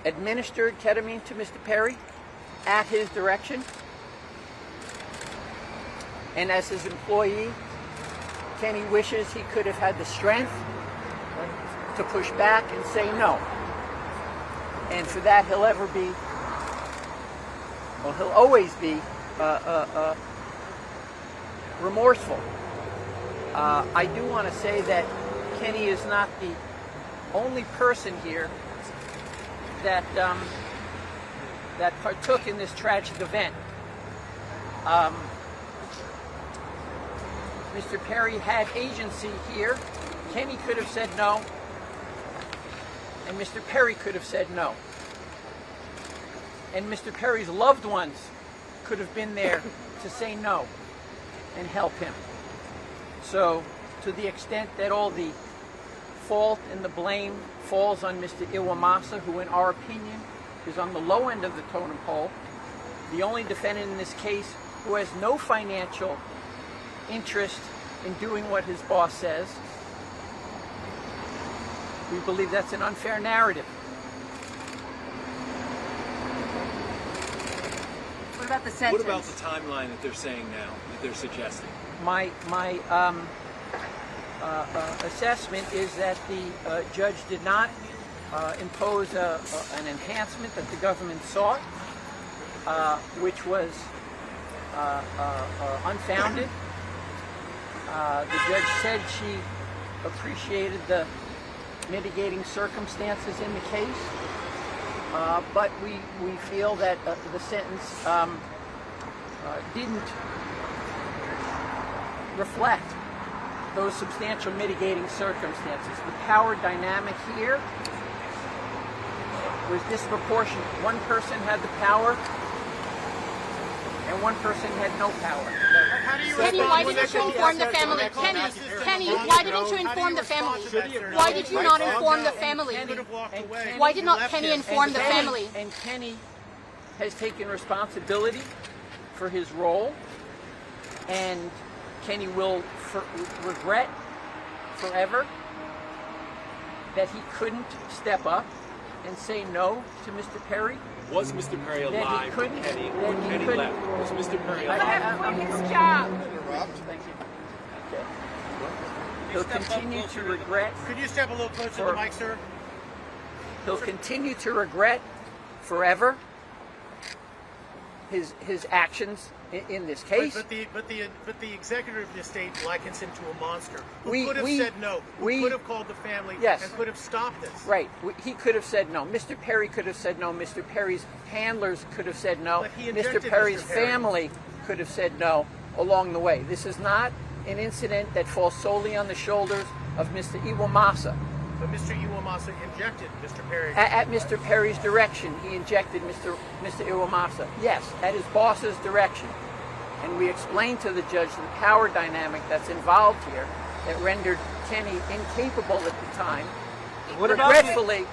administered ketamine to Mr. Perry at his direction. And as his employee, Kenny wishes he could have had the strength to push back and say no. And for that, he'll always be remorseful. I do want to say that Kenny is not the only person here that that partook in this tragic event. Mr. Perry had agency here. Kenny could have said no, and Mr. Perry could have said no. And Mr. Perry's loved ones could have been there to say no and help him. So, to the extent that all the fault and the blame falls on Mr. Iwamasa, who in our opinion is on the low end of the totem pole, the only defendant in this case who has no financial interest in doing what his boss says, we believe that's an unfair narrative. What about the sentence? What about the timeline that they're saying now, that they're suggesting? My assessment is that the judge did not impose an enhancement that the government sought, which was unfounded. The judge said she appreciated the mitigating circumstances in the case, but we feel that the sentence didn't reflect those substantial mitigating circumstances. The power dynamic here was disproportionate. One person had the power, and one person had no power. Kenny, why didn't you inform the family? Kenny, why didn't you inform the family? Why did you not inform the family? Why did not Kenny inform the family? And Kenny has taken responsibility for his role, and Kenny will regret forever that he couldn't step up and say no to Mr. Perry. Was Mr. Perry alive when Kenny left? Was Mr. Perry Let alive? him do his job. Thank you. Okay. He'll continue to regret. Could you step a little closer to the mic, sir? He'll continue to regret forever his actions in this case. But the executive of the estate likens him to a monster who could have we- said no, who we- could have called the family Yes. and could have stopped this. Right. He could have said no. Mr. Perry could have said no. Mr. Perry's handlers could have said no. But he Mr. injected Perry's Mr. Perry. family could have said no along the way. This is not an incident that falls solely on the shoulders of Mr. Iwamasa. But Mr. Iwamasa injected Mr. Perry. At Mr. Perry's direction, he injected Mr. Iwamasa. Yes, at his boss's direction. And we explained to the judge the power dynamic that's involved here that rendered Kenny incapable at the time. Regretfully,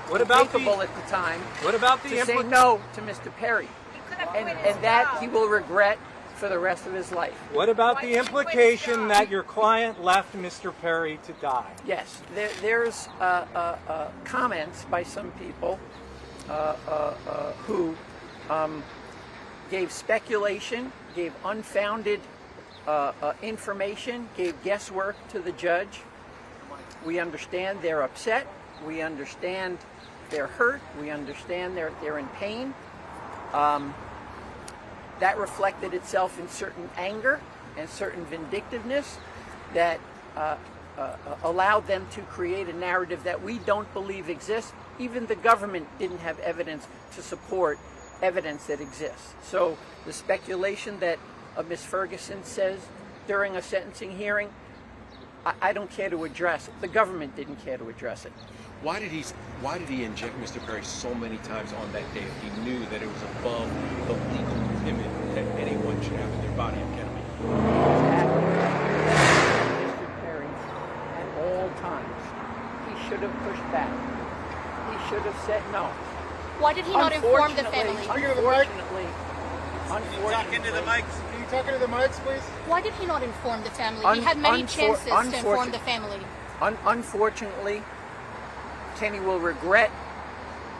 incapable at the time to say no to Mr. Perry. And that he will regret for the rest of his life. What about the implication that your client left Mr. Perry to die? Yes, there's comments by some people who gave speculation, gave unfounded information, gave guesswork to the judge. We understand they're upset. We understand they're hurt. We understand they're in pain. That reflected itself in certain anger and certain vindictiveness that allowed them to create a narrative that we don't believe exists. Even the government didn't have evidence to support evidence that exists. So the speculation that Ms. Ferguson says during a sentencing hearing, I don't care to address it. The government didn't care to address it. Why did he inject Mr. Perry so many times on that day if he knew that it was above the legal limit that anyone should have in their body of ketamine? Mr. Perry, at all times, he should have pushed back. He should have said no. Why did he not inform the family? Unfortunately, Talk into the mics. Can you talk into the mics, please? Why did he not inform the family? He had many chances to inform the family. Unfortunately, Kenny will regret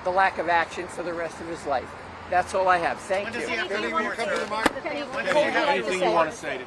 the lack of action for the rest of his life. That's all I have. Thank When does you. he have to Anything report, sir? Kenny, When does he have to Anything you want to say to